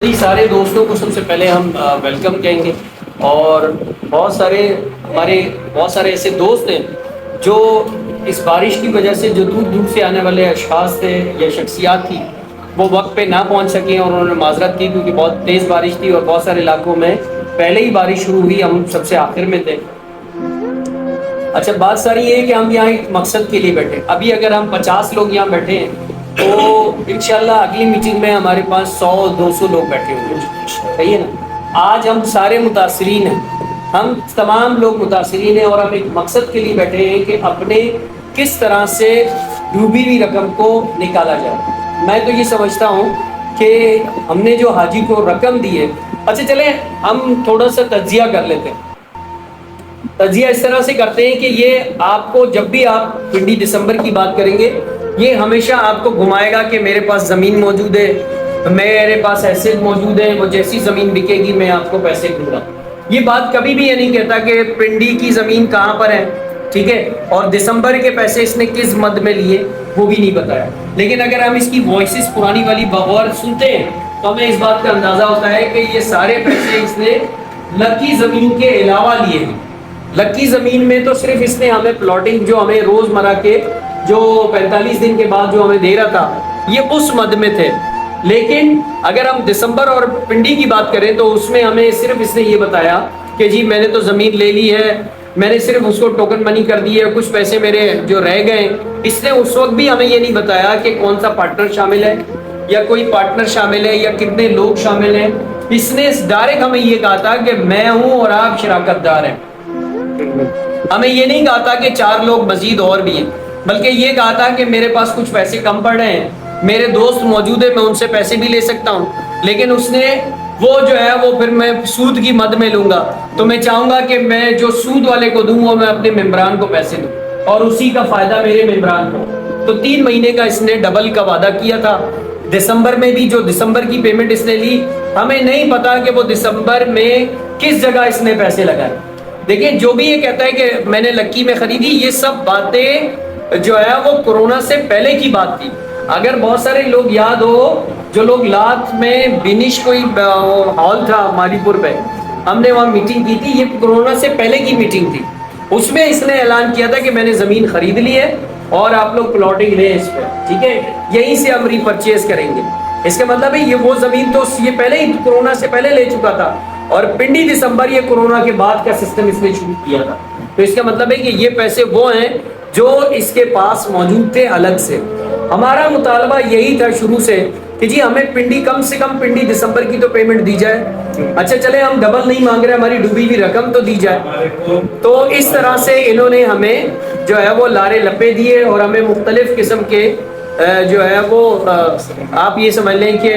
سارے دوستوں کو سب سے پہلے ہم ویلکم کہیں گے، اور بہت سارے ایسے دوست ہیں جو اس بارش کی وجہ سے جو دور دور سے آنے والے اشخاص تھے یا شخصیات تھی وہ وقت پہ نہ پہنچ سکیں، اور انہوں نے معذرت کی کیونکہ بہت تیز بارش تھی اور بہت سارے علاقوں میں پہلے ہی بارش شروع ہوئی، ہم سب سے آخر میں تھے۔ اچھا، بات ساری یہ ہے کہ ہم یہاں ایک مقصد کے لیے بیٹھے، ابھی اگر ہم 50 لوگ یہاں بیٹھے ہیں تو انشاءاللہ اگلی میٹنگ میں ہمارے پاس 100-200 لوگ بیٹھے ہوں گے، صحیح ہے نا؟ آج ہم سارے متاثرین ہیں، ہم تمام لوگ متاثرین ہیں، اور ہم ایک مقصد کے لیے بیٹھے ہیں کہ اپنے کس طرح سے ڈوبی ہوئی رقم کو نکالا جائے۔ میں تو یہ سمجھتا ہوں کہ ہم نے جو حاجی کو رقم دی ہے، اچھا چلیں ہم تھوڑا سا تجزیہ کر لیتے ہیں۔ تجزیہ اس طرح سے کرتے ہیں کہ یہ آپ کو جب بھی آپ پنڈی دسمبر کی بات کریں گے، یہ ہمیشہ آپ کو گھمائے گا کہ میرے پاس زمین موجود ہے، میرے پاس ایسٹ موجود ہے، وہ جیسی زمین بکے گی میں آپ کو پیسے دوں گا۔ یہ بات کبھی بھی یہ نہیں کہتا کہ پنڈی کی زمین کہاں پر ہے، ٹھیک ہے، اور دسمبر کے پیسے اس نے کس مد میں لیے وہ بھی نہیں بتایا۔ لیکن اگر ہم اس کی وائسز پرانی والی بغور سنتے ہیں تو ہمیں اس بات کا اندازہ ہوتا ہے کہ یہ سارے پیسے اس نے لکی زمین کے علاوہ لیے ہیں۔ لکی زمین میں تو صرف اس نے ہمیں پلاٹنگ جو ہمیں روز مرہ کے جو 45 دن کے بعد جو ہمیں دے رہا تھا یہ اس مد میں تھے، لیکن اگر ہم دسمبر اور پنڈی کی بات کریں تو اس میں ہمیں صرف اس نے یہ بتایا کہ جی میں نے تو زمین لے لی ہے، میں نے صرف اس کو ٹوکن منی کر دی ہے، کچھ پیسے میرے جو رہ گئے۔ اس نے اس وقت بھی ہمیں یہ نہیں بتایا کہ کون سا پارٹنر شامل ہے یا کوئی پارٹنر شامل ہے یا کتنے لوگ شامل ہیں۔ اس نے ڈائریکٹ ہمیں یہ کہا تھا کہ میں ہوں اور آپ شراکت دار ہیں۔ ہمیں یہ نہیں کہا تھا کہ 4 لوگ مزید اور بھی ہیں، بلکہ یہ کہا تھا کہ میرے پاس کچھ پیسے کم پڑ رہے ہیں، میرے دوست موجود ہیں، میں ان سے پیسے بھی لے سکتا ہوں، لیکن اس نے وہ جو ہے وہ پھر میں سود کی مد میں لوں گا، تو میں چاہوں گا کہ میں جو سود والے کو دوں وہ میں اپنے ممبران کو پیسے دوں اور اسی کا فائدہ میرے ممبران کو۔ تو 3 مہینے کا اس نے ڈبل کا وعدہ کیا تھا۔ دسمبر میں بھی جو دسمبر کی پیمنٹ اس نے لی، ہمیں نہیں پتا کہ وہ دسمبر میں کس جگہ اس نے پیسے لگائے۔ دیکھیں، جو بھی یہ کہتا ہے کہ میں نے لکی میں خریدی، یہ سب باتیں جو ہے وہ کورونا سے پہلے کی بات تھی۔ اگر بہت سارے لوگ یاد ہو، جو لوگ لات میں بینش کوئی ہال تھا مالی پور پہ، ہم نے وہاں میٹنگ کی تھی، یہ کورونا سے پہلے کی میٹنگ تھی۔ اس میں اس نے اعلان کیا تھا کہ میں نے زمین خرید لی ہے اور آپ لوگ پلاٹنگ لیں اس پہ، ٹھیک ہے، یہیں سے ہم ری پرچیز کریں گے۔ اس کا مطلب ہے یہ وہ زمین تو یہ پہلے ہی کورونا سے پہلے لے چکا تھا، اور پنڈی دسمبر یہ کورونا کے بعد کا سسٹم اس نے شروع کیا تھا۔ تو اس کا مطلب ہے کہ یہ پیسے وہ ہیں جو اس کے پاس موجود تھے الگ سے۔ ہمارا مطالبہ یہی تھا شروع سے کہ جی ہمیں پنڈی کم سے کم پنڈی دسمبر کی تو پیمنٹ دی جائے۔ اچھا چلے ہم ڈبل نہیں مانگ رہے، ہماری ڈوبی ہوئی رقم تو دی جائے۔ تو اس طرح سے انہوں نے ہمیں جو ہے وہ لارے لپے دیے اور ہمیں مختلف قسم کے جو ہے وہ آپ یہ سمجھ لیں کہ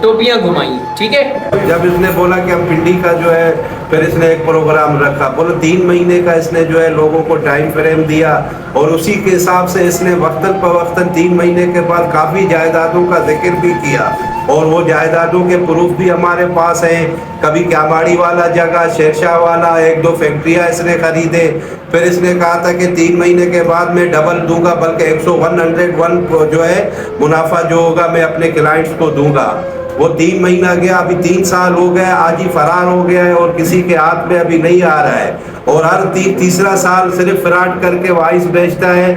ٹوپیاں گھمائیں، ٹھیک ہے۔ جب اس نے بولا کہ ہم پنڈی کا جو ہے، پھر اس نے ایک پروگرام رکھا، بولو 3 مہینے کا اس نے جو ہے لوگوں کو ٹائم فریم دیا، اور اسی کے حساب سے اس نے وقتاً فوقتاً 3 مہینے کے بعد کافی جائیدادوں کا ذکر بھی کیا، اور وہ جائیدادوں کے پروف بھی ہمارے پاس ہیں۔ کبھی کیاماڑی والا جگہ، شیرشاہ والا، 1-2 فیکٹریاں اس نے خریدے۔ پھر اس نے کہا تھا کہ 3 مہینے کے بعد میں ڈبل دوں گا، بلکہ 101 جو ہے منافع جو ہوگا میں اپنے کلائنٹس کو دوں گا۔ وہ 3 مہینہ گیا، ابھی 3 سال ہو گئے، آج ہی فرار ہو گیا ہے اور کسی کے ہاتھ میں ابھی نہیں آ رہا ہے، اور ہر تیسرا سال صرف فراڈ کر کے وائس بیچتا ہے۔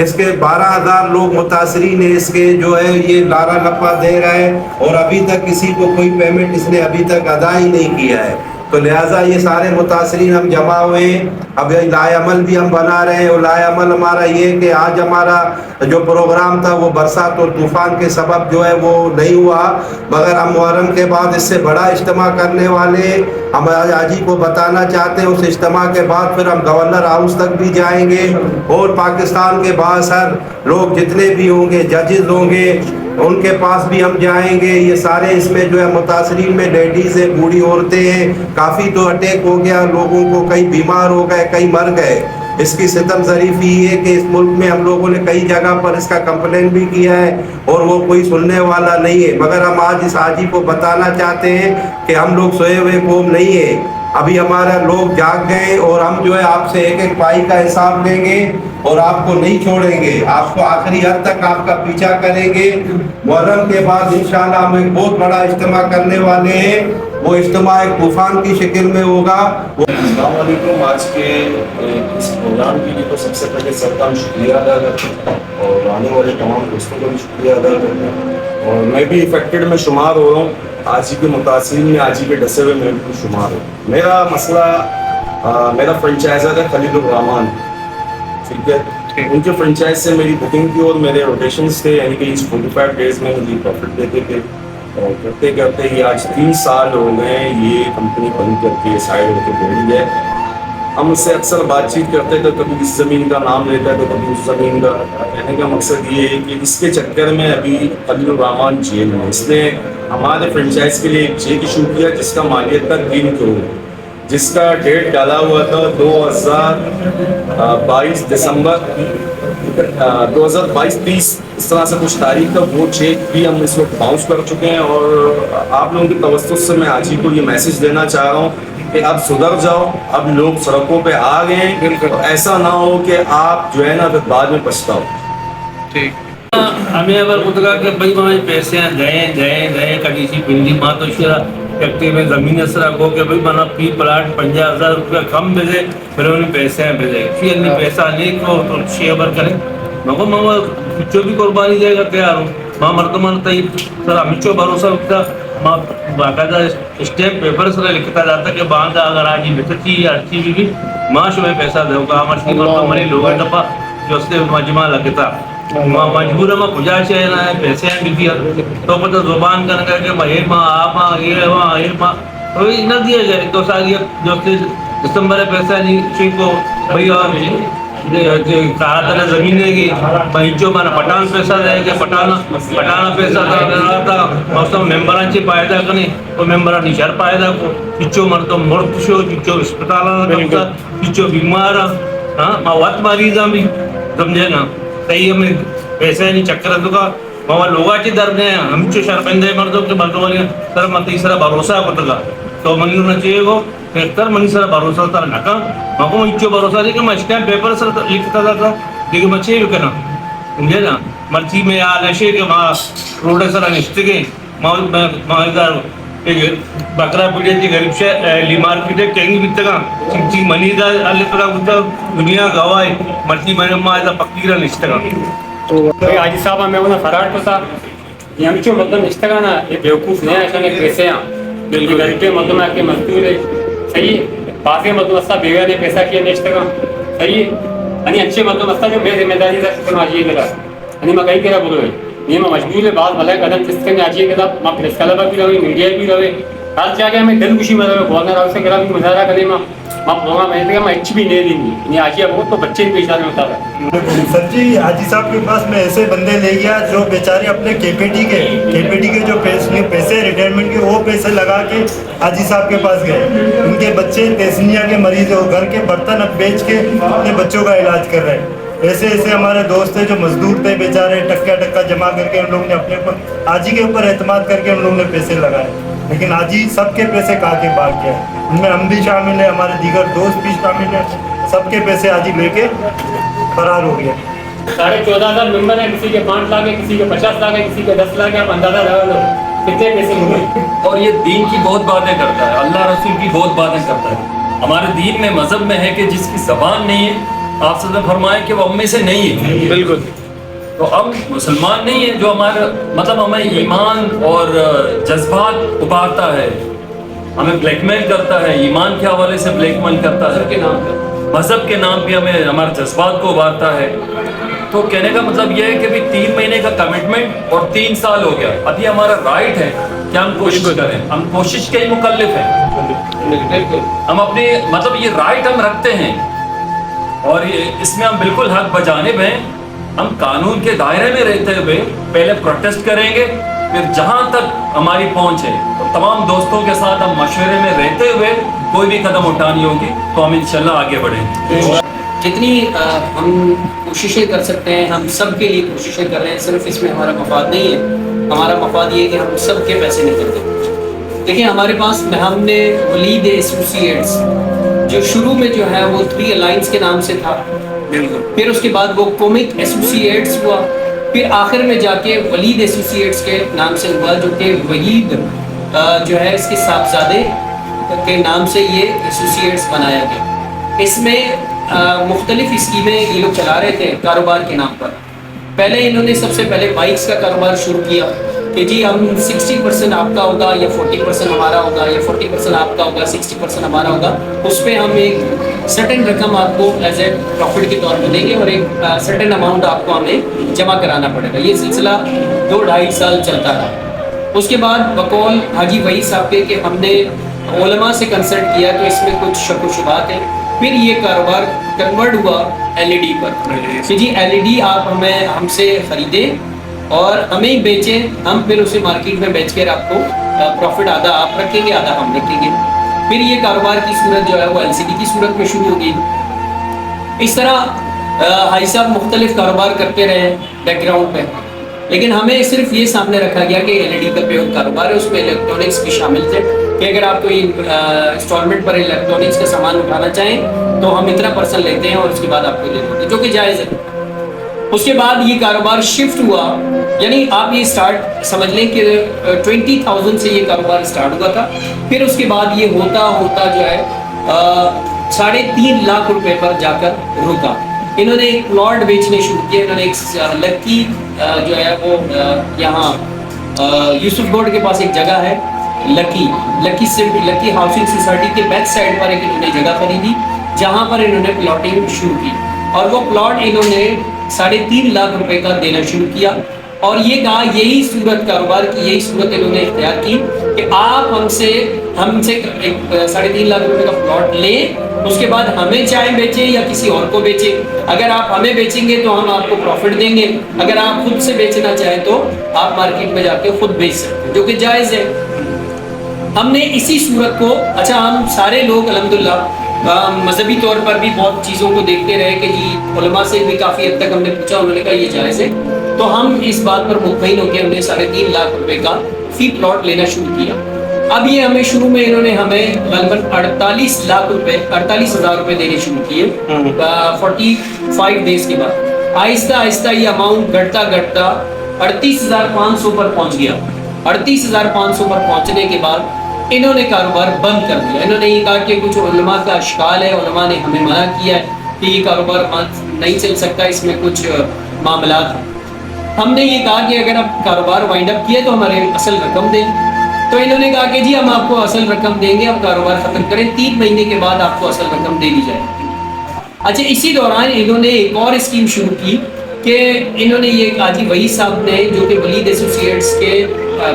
اس کے 12,000 لوگ متاثرین ہیں، اس کے جو ہے یہ لارا لپا دے رہا ہے، اور ابھی تک کسی کو کوئی پیمنٹ اس نے ابھی تک ادا ہی نہیں کیا ہے۔ تو لہٰذا یہ سارے متاثرین ہم جمع ہوئے ہیں۔ اب لائے عمل بھی ہم بنا رہے ہیں، اور لائے عمل ہمارا یہ کہ آج ہمارا جو پروگرام تھا وہ برسات اور طوفان کے سبب جو ہے وہ نہیں ہوا، مگر ہم محرم کے بعد اس سے بڑا اجتماع کرنے والے ہیں۔ ہم حاجی کو بتانا چاہتے ہیں اس اجتماع کے بعد پھر ہم گورنر ہاؤس تک بھی جائیں گے، اور پاکستان کے باہر لوگ جتنے بھی ہوں گے، ججز ہوں گے، ان کے پاس بھی ہم جائیں گے۔ یہ سارے اس میں جو ہے متاثرین میں لیڈیز ہیں، بوڑھی عورتیں ہیں، کافی تو اٹیک ہو گیا لوگوں کو، کئی بیمار ہو گئے، کئی مر گئے۔ اس کی ستم ظریفی یہ ہے کہ اس ملک میں ہم لوگوں نے کئی جگہ پر اس کا کمپلین بھی کیا ہے، اور وہ کوئی سننے والا نہیں ہے، مگر ہم آج اس حاجی کو بتانا چاہتے ہیں کہ ہم لوگ سوئے ہوئے قوم نہیں ہیں۔ अभी हमारा लोग जाग गए और हम जो है आपसे एक एक पाई का हिसाब लेंगे और आपको नहीं छोड़ेंगे, आपको आखिरी हद तक आपका पीछा करेंगे। मुहर्रम के बाद इंशाल्लाह हम एक बहुत बड़ा इज्तिमा करने वाले हैं, वो इज्तिमा एक तूफान की शक्ल में होगा। अस्सलाम वालेकुम। आज के इस प्रोग्राम के लिए तो सबसे पहले सबका हम शुक्रिया अदा करते हैं और आने वाले तमाम दोस्तों का भी शुक्रिया अदा करते हैं। और मैं भी इफेक्टेड में शुमार हो रहा हूँ, आज ही के मुतासिरीन में, आज ही के डसे हुए मैं भी शुमार हूँ। मेरा मसला मेरा फ्रेंचाइजर है खलीलुर रहमान, ठीक है। उनके फ्रेंचाइज से मेरी बुकिंग थी और मेरे रोटेशंस थे, यानी कि इस 45 डेज में मुझे प्रॉफिट देते थे। और करते करते ही आज 3 साल हो गए ये कंपनी बंद करके साइड होकर बैठ गए। हम उससे अक्सर बातचीत करते थे, कभी इस ज़मीन का नाम लेता है तो कभी उस ज़मीन का। कहने का मकसद ये है कि इसके चक्कर में अभी खलीलुर रहमान जेल में, इसने हमारे फ्रेंचाइज के लिए एक चेक इशू किया जिसका मालियत था 3 करोड़, जिसका डेट डाला हुआ था 2022 दिसंबर 2022-30 इस तरह से कुछ तारीख का। वो चेक भी हम इस वक्त बाउंस कर चुके हैं और आप लोगों की तवज्जो से मैं आज ही को ये मैसेज देना चाह रहा हूँ कि अब सुधर जाओ, अब लोग सड़कों पे आ गए हैं, तो ऐसा ना हो कि आप जो है ना फिर बाद में पछताओ। ठीक आम्ही अगर उतरा के भाई हमारे पैसे गए कभी सी पिंडी माँ तो फैक्ट्री में ज़मीन ऐसा रखो कि भाई मना पी प्लाट 50,000 रुपया कम भेजे, फिर उन्हें पैसे भेजे फिर नहीं पैसा नहीं तो शेयर करें मको मामा जो भी कुर्बानी जाएगा तैयार हूँ माँ मरता ही सर हमें भरोसा उठता माँ बाकायदा स्टैम्प पेपर से लिखता जाता कि बांधा अगर आज ही बेचती अच्छी भी माँ में पैसा दूंगा हमारी मरता मरी लोग डब्बा जो उससे मजमा लगता मजबूर में गुजारिश है पैसे भी तो मतलब जुबान करने के भाई माँ आ माँ ये माँ तो न दिया जाए तो सारी जो दिसंबर पैसा नहीं को भाई कहा जमीन है कि बहिंचो माना पठाण पैसा जाएगा पठाणा पैसा था मौसम मेंबरांची पायदा कने तो मेंबरांनी शर पायदा को चिच्चो मन तो मोर्चो चिच्चो अस्पताल चिच्चो बीमार हाँ माँ वत मरीजा भी समझे ना सही हमें पैसा नहीं चक्कर तुका मामा लोगाची दर्द है हमचो शर्मिंदे मर्दो के भगवान सर मत तीसरा भरोसा होता तो मन ना चाहिए को तर मन सर भरोसा तर नका मको इच्छो भरोसा नहीं कि मैं स्टैम्प पेपर सर लिखता था लेकिन मैं चाहिए करना समझे ना मर्ची में आ नशे के माँ रोड सर निश्चित के माँ बकरा पीड़े की गरीब से लीमार पीड़े कहीं भी तक चिंची मनी दा अल्ले तक दुनिया गवाए मर्ची मैंने माँ ऐसा पक्की रहा निश्चित तो भाई आज साहब हमें उन्हें फरार पता ये हम जो मतलब निश्चित ना ये बेवकूफ़ नहीं है ऐसा नहीं पैसे हैं बिल्कुल गरीब के मतलब में आके मजदूर है सही है बाकी मतलब अस्ता बेगा ने पैसा किया निश्चित सही है अनि अच्छे मतलब अस्ता जो मैं जिम्मेदारी था तो आज ये करा अनि मैं कहीं करा बोलो है ये मैं मजबूर है बात भला कदम जिसके आज ये करा मैं प्रेस क्लब भी रहे मीडिया भी रहे हाल जाके हमें दिल खुशी में रहे गवर्नर हाउस से करा भी मुजाहरा करे मैं प्रोग्राम मैं एच भी नहीं देंगी आज ये बहुत तो बच्चे भी पेशाने होता है सर जी हाजी साहब के पास मैं ऐसे बंदे ले गया जो बेचारे अपने केपीटी के जो पैसे रिटायरमेंट के वो पैसे लगा के हाजी साहब के पास गए। उनके बच्चे तहसीनिया के मरीज और घर के बर्तन अब बेच के अपने बच्चों का इलाज कर रहे हैं। ऐसे ऐसे हमारे दोस्त थे जो मजदूर थे बेचारे टक्का जमा करके उन लोगों ने अपने ऊपर हाजी के ऊपर एतमाद करके उन लोगों ने पैसे लगाए, लेकिन हाजी सबके पैसे खा के भाग गया। उनमें हम भी शामिल है, हमारे दीगर दोस्त भी शामिल है, सबके पैसे हाजी लेके फरार हो गया। 14,500 मेंबर है, किसी के 5 लाख है, किसी के 50 लाख है, किसी के 10 लाख है। आप अंदाजा लगा लो कितने पैसे मिले। और ये दीन की बहुत बातें करता है, अल्लाह रसूल की बहुत बातें करता है। हमारे दीन में मजहब में है कि जिसकी ज़बान नहीं है आप सदा फरमाए कि वो अम्मे से नहीं है। बिल्कुल। तो हम मुसलमान नहीं है जो हमारा मतलब हमें ईमान और जज्बात उभारता है, हमें ब्लैकमेल करता है, ईमान के हवाले से ब्लैकमेल करता है, मजहब के नाम पे हमें हमारे जज्बात को उभारता है। तो कहने का मतलब यह है कि भी 3 महीने का कमिटमेंट और 3 साल हो गया। अभी हमारा राइट है कि हम कोशिश करें, हम कोशिश के ही मुकल्लिफ हैं। हम अपने मतलब ये राइट हम रखते हैं और इसमें हम बिल्कुल हक बजानिब हैं। हम कानून के दायरे में रहते हुए पहले प्रोटेस्ट करेंगे, फिर जहां तक हमारी पहुंच है तो तमाम दोस्तों के साथ हम मशवरे में रहते हुए कोई भी कदम उठानी होगी तो हम इंशाल्लाह आगे बढ़ेंगे। जितनी हम कोशिशें कर सकते हैं हम सब के लिए कोशिशें कर रहे हैं। सिर्फ इसमें हमारा मफाद नहीं है, हमारा मफाद ये है कि हम सब के पैसे निकल दें। देखिए हमारे पास हमने वलीद एसोसिएट्स जो शुरू में जो है वो 3 अलायंस के नाम से था, फिर उसके बाद वो कॉमिक एसोसिएट्स हुआ, फिर आखिर में जाके वलीद एसोसिएट्स के नाम से हुआ, जो कि वहीद जो है इसके साहबजादे के नाम से ये एसोसिएट्स बनाया गया। इसमें मुख्तलिफ स्कीमें ये लोग चला रहे थे कारोबार के नाम पर। पहले इन्होंने सबसे पहले बाइक्स का कारोबार शुरू किया कि जी हम 60% आपका होगा या 40% हमारा होगा या 40% आपका होगा 60% हमारा होगा, उस पर हम एक सर्टेन रकम आपको एज ए प्रॉफिट के तौर पर देंगे और एक सर्टेन अमाउंट आपको हमें जमा कराना पड़ेगा। ये सिलसिला 2-2.5 साल चलता रहा। उसके बाद बकौल हाजी वही साहब के कि हमने उलमा से कंसल्ट किया तो इसमें कुछ शक व शुबात है, फिर ये कारोबार कन्वर्ट हुआ एलईडी पर कि जी एलईडी आप हमें हमसे ख़रीदें और हमें ही बेचें, हम फिर उसे मार्केट में बेच कर आपको प्रॉफिट आधा आप रखेंगे आधा हम रखेंगे। फिर ये कारोबार की सूरत जो है वो एलसीडी की सूरत में शुरू हो गई। इस तरह हाई साहब मुख्तलिफ कारोबार करते रहे बैकग्राउंड पे, लेकिन हमें सिर्फ ये सामने रखा गया कि एलईडी का प्रयोग कारोबार है, उसमें इलेक्ट्रॉनिक्स भी शामिल थे कि अगर आप कोई इंस्टॉलमेंट पर इलेक्ट्रॉनिक्स का सामान उठाना चाहें तो हम इतना % लेते हैं और उसके बाद आपको दे देते हैं, जो कि जायज़ है। उसके बाद ये कारोबार शिफ्ट हुआ, यानी आप ये स्टार्ट समझ लें कि 20,000 से ये कारोबार स्टार्ट हुआ था, फिर उसके बाद ये होता होता जो है 3.5 लाख रुपए पर जाकर रुका। इन्होंने एक प्लॉट बेचने शुरू किए। इन्होंने एक लक्की जो है वो यहाँ यूसुफ बोर्ड के पास एक जगह है लक्की हाउसिंग सोसाइटी के बैक साइड पर एक इन्होंने जगह खरीदी जहाँ पर इन्होंने प्लॉटिंग शुरू की और वो प्लॉट इन्होंने 3.5 लाख रुपए का देना शुरू किया और ये कहा यही सूरत कारोबार की यही सूरत इन्होंने इख्तियार की कि आप हमसे एक 3.5 लाख रुपए का प्लॉट लें, उसके बाद हमें चाहे बेचें या किसी और को बेचें। अगर आप हमें बेचेंगे तो हम आपको प्रॉफिट देंगे, अगर आप खुद से बेचना चाहें तो आप मार्केट में जाके खुद बेच सकते हैं, जो कि जायज़ है। हमने इसी सूरत को हम सारे लोग अल्हम्दुलिल्लाह मजहबी तौर पर भी बहुत चीज़ों को देखते रहे कि जी उलमा से भी काफ़ी हद तक हमने पूछा, उन्होंने कहा ये जायज़ है, तो हम इस बात पर मुतमईन होकर हमने 3.5 लाख रुपए का फी प्लॉट लेना शुरू किया। अब ये हमें शुरू में इन्होंने हमें लगभग 48,000 रुपए देने शुरू किए 45 डेज के बाद। आहिस्ता आहिस्ता ये अमाउंट घटता 38,500 पर पहुंच गया। 38,500 पर पहुंचने के बाद इन्होंने कारोबार बंद कर दिया। इन्होंने ये कहा कि कुछ उलमा का अशकाल है, उलमा ने हमें मना किया है कि ये कारोबार नहीं चल सकता, इसमें कुछ मामलात हैं। हमने ये कहा कि अगर आप कारोबार वाइंड अप किए तो हमारे असल रकम दें, तो इन्होंने कहा कि जी हम आपको असल रकम देंगे, आप कारोबार ख़त्म करें, 3 महीने के बाद आपको असल रकम दे दी जाएगी। अच्छा, इसी दौरान इन्होंने एक और स्कीम शुरू की कि इन्होंने ये हाजी वही साहब ने जो कि वलीद एसोसिएट्स के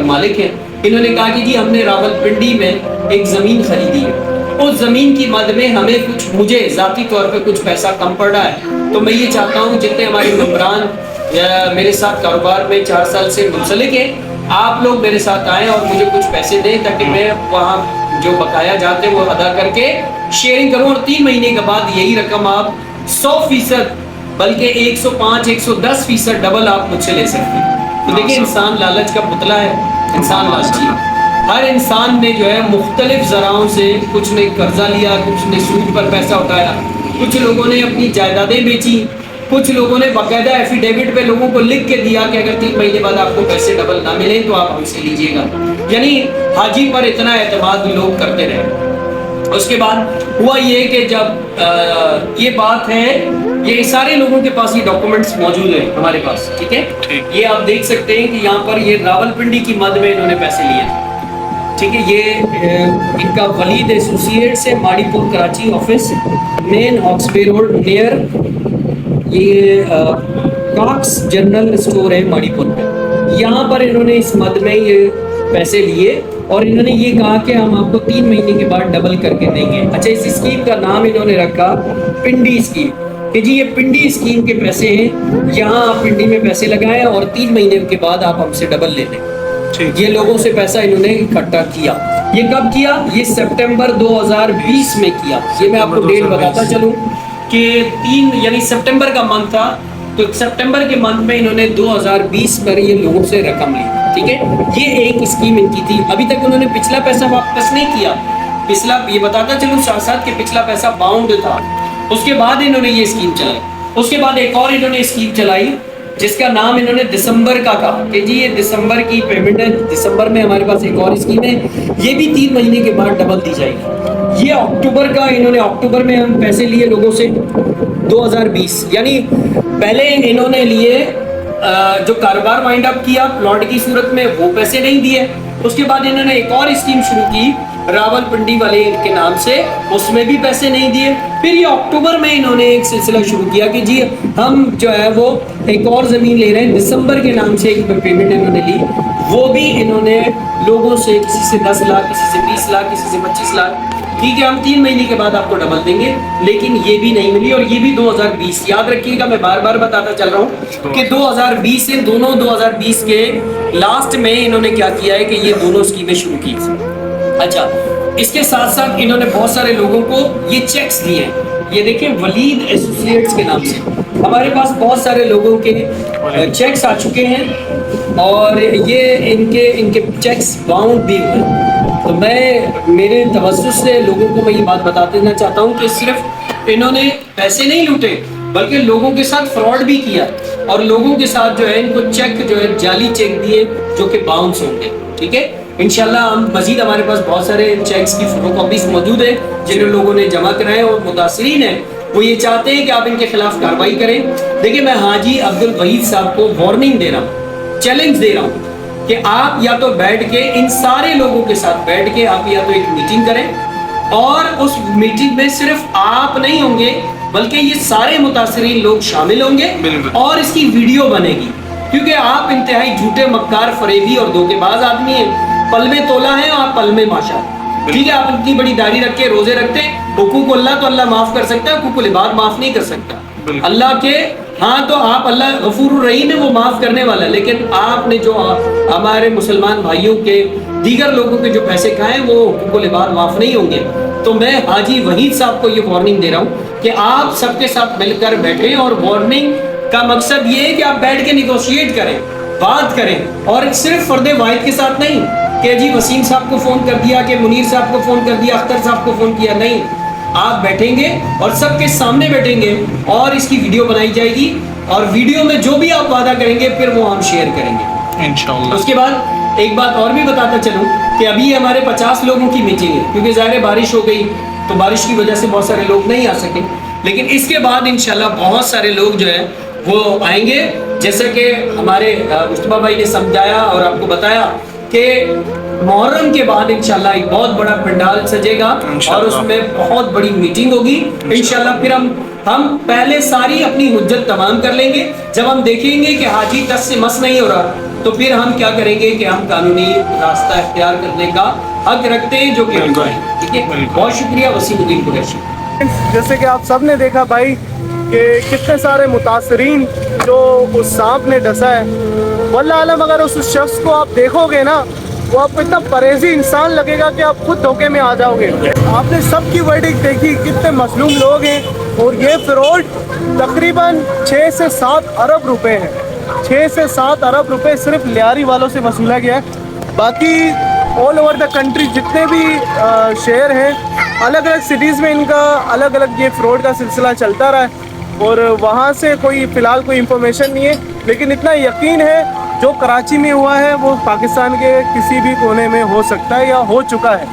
मालिक हैं, इन्होंने कहा कि जी हमने रावलपिंडी में एक ज़मीन खरीदी है, उस ज़मीन की मद में हमें मुझे ज़ाती तौर पे कुछ पैसा कम पड़ रहा है, तो मैं ये चाहता हूँ जितने हमारे मेंबरान मेरे साथ कारोबार में 4 साल से मुंसलिक हैं, आप लोग मेरे साथ आएँ और मुझे कुछ पैसे दें ताकि मैं वहाँ जो बकाया जाते हैं वो अदा करके शेयरिंग करूँ और 3 महीने के बाद यही रकम आप 100% बल्कि 105-110% डबल आप मुझसे ले सकते हैं। तो देखिए इंसान लालच का पुतला है, इंसान लालची है। हर इंसान ने जो है मुख्तलिफ ज़राओं से कुछ ने कर्जा लिया, कुछ ने सूद पर पैसा उठाया, कुछ लोगों ने अपनी जायदादें बेची, कुछ लोगों ने बाकायदा एफिडेविट पे लोगों को लिख के दिया कि अगर 3 महीने बाद आपको पैसे डबल ना मिले तो आप हमसे लीजिएगा। यानी हाजी पर इतना एतमाद लोग करते रहे। उसके बाद हुआ ये कि जब ये बात है, ये सारे लोगों के पास ये डॉक्यूमेंट्स मौजूद हैं हमारे पास, ठीक है, ये आप देख सकते हैं कि यहाँ पर ये रावलपिंडी की मद में इन्होंने पैसे लिए, ठीक है। ये इनका वलीद एसोसिएट्स है, Mauripur Karachi office, main Hawksbay road near ये कॉक्स जनरल स्टोर है माड़ीपुर में। यहाँ पर इन्होंने इस मद में ये पैसे लिए और इन्होंने ये कहा कि हम आपको 3 महीने के बाद डबल करके देंगे। अच्छा, इस स्कीम का नाम इन्होंने रखा पिंडी स्कीम कि जी ये पिंडी स्कीम के पैसे हैं, यहाँ आप पिंडी में पैसे लगाएं और 3 महीने के बाद आप हमसे डबल ले लें। ये लोगों से पैसा इन्होंने इकट्ठा किया। ये कब किया? ये सितंबर 2020 में किया। ये मैं आपको डेट बताता चलूँ कि 3 यानी सितंबर का मंथ था तो सितंबर के मंथ में इन्होंने 2020 पर ये लोगों से रकम ली, ठीक है। ये एक स्कीम इनकी थी। अभी तक उन्होंने पिछला पैसा वापस नहीं किया। पिछला, ये बताता चलूं साथ साथ कि पिछला पैसा बाउंड था। उसके बाद इन्होंने ये स्कीम चलाई। उसके बाद एक और इन्होंने स्कीम चलाई जिसका नाम इन्होंने दिसंबर का कहा कि जी ये दिसंबर की पेमेंट है, दिसंबर में हमारे पास एक और स्कीम है, ये भी 3 महीने के बाद डबल दी जाएगी। ये अक्टूबर का, इन्होंने अक्टूबर में हम पैसे लिए लोगों से 2020, यानी पहले इन्होंने लिए जो कारोबार वाइंड अप किया प्लॉट की सूरत में, वो पैसे नहीं दिए। उसके बाद इन्होंने एक और स्कीम शुरू की रावलपिंडी वाले के नाम से, उसमें भी पैसे नहीं दिए। फिर ये अक्टूबर में इन्होंने एक सिलसिला शुरू किया कि जी हम जो है वो एक और ज़मीन ले रहे हैं, दिसंबर के नाम से एक पेमेंट इन्होंने ली। वो भी इन्होंने लोगों से, किसी से 10 लाख, किसी से 20 लाख, किसी से 25 लाख, ठीक है हम 3 महीने के बाद आपको डबल देंगे, लेकिन ये भी नहीं मिली। और ये भी 2020, याद रखिएगा मैं बार बार बताता चल रहा हूँ कि 2020 से दोनों 2020 के लास्ट में इन्होंने क्या किया है कि ये दोनों स्कीमें शुरू की। अच्छा, इसके साथ साथ इन्होंने बहुत सारे लोगों को ये चेक्स दिए हैं। ये देखिए वलीद एसोसिएट्स के नाम से हमारे पास बहुत सारे लोगों के चेक्स आ चुके हैं और ये इनके चेक्स बाउंड भी हुए। तो मैं मेरे तवज्जुह से लोगों को मैं ये बात बता देना चाहता हूँ कि सिर्फ इन्होंने पैसे नहीं लूटे बल्कि लोगों के साथ फ्रॉड भी किया और लोगों के साथ जो है इनको चेक जो है जाली चेक दिए जो कि बाउंस होंगे, ठीक है। इंशाल्लाह हम मजीद, हमारे पास बहुत सारे चेक्स की फोटोकॉपीज मौजूद है जिन लोगों ने जमा कराए और मुतासरीन है वो ये चाहते हैं कि आप इनके खिलाफ कार्रवाई करें। देखिए मैं हाजी अब्दुल वहीद साहब को वार्निंग दे रहा हूँ, चैलेंज दे रहा हूँ कि आप या तो बैठ के इन सारे लोगों के साथ बैठ के आप या तो एक मीटिंग करें और उस मीटिंग में सिर्फ आप नहीं होंगे बल्कि ये सारे मुतासरीन लोग शामिल होंगे और इसकी वीडियो बनेगी, क्योंकि आप इंतहाई झूठे, मक्कार, फरेबी और धोखेबाज आदमी हैं। पल में तोला है और आप पल में माशा, ठीक है। आप इतनी बड़ी दाढ़ी रख के रोजे रखते हैं, हुकूक अल्लाह तो अल्लाह माफ कर सकता है, हुकूक इबाद माफ नहीं कर सकता। अल्लाह के हाँ तो आप, अल्लाह गफूर रहीम है, वो माफ करने वाला है, लेकिन आपने जो हमारे मुसलमान भाइयों के, दीगर लोगों के जो पैसे खाए वो हुकूक इबाद माफ नहीं होंगे। तो मैं हाजी वहीद साहब को ये वार्निंग दे रहा हूँ कि आप सबके साथ मिलकर बैठें और वार्निंग का मकसद ये है कि आप बैठ के निगोशिएट करें, बात करें और सिर्फ फर्द वाहिद के साथ नहीं कि जी वसीम साहब को फोन कर दिया, कि मुनीर साहब को फोन कर दिया, अख्तर साहब को फोन किया, नहीं। आप बैठेंगे और सबके सामने बैठेंगे और इसकी वीडियो बनाई जाएगी और वीडियो में जो भी आप वादा करेंगे फिर वो हम शेयर करेंगे इंशाअल्लाह। उसके बाद एक बात और भी बताता चलूं कि अभी हमारे 50 लोगों की मीटिंग है, क्योंकि ज़ाहिर बारिश हो गई तो बारिश की वजह से बहुत सारे लोग नहीं आ सके, लेकिन इसके बाद इंशाल्लाह बहुत सारे लोग जो है वो आएंगे। जैसे कि हमारे मुस्तफा भाई ने समझाया और आपको बताया कि मुहर्रम के बाद इंशाल्लाह एक बहुत बड़ा पंडाल सजेगा और उसमें बहुत बड़ी मीटिंग होगी इंशाल्लाह। फिर हम पहले सारी अपनी हुज्जत तमाम कर लेंगे। जब हम देखेंगे कि हाजी टस से मस नहीं हो रहा तो फिर हम क्या करेंगे कि हम कानूनी रास्ता इख्तियार करने का हक रखते हैं, जो कि ठीक है। बहुत शुक्रिया वसीमुद्दीन कुरैशी। जैसे कि आप सब ने देखा भाई कि कितने सारे मुतासरीन जो उस सांप ने डसा है, वल्लाह आलम अगर उस शख्स को आप देखोगे ना वो आपको इतना परहेजी इंसान लगेगा कि आप खुद धोखे में आ जाओगे। आपने सबकी वर्डिक्ट देखी, कितने मसलूम लोग हैं और ये फ्रॉड तकरीबन 6 से 7 अरब रुपए है। 6 से 7 अरब रुपए सिर्फ लियारी वालों से वसूला गया है। बाकी ऑल ओवर द कंट्री जितने भी शहर हैं, अलग अलग सिटीज़ में इनका अलग अलग ये फ्रॉड का सिलसिला चलता रहा है और वहाँ से कोई फ़िलहाल कोई इंफॉर्मेशन नहीं है, लेकिन इतना यकीन है जो कराची में हुआ है वो पाकिस्तान के किसी भी कोने में हो सकता है या हो चुका है।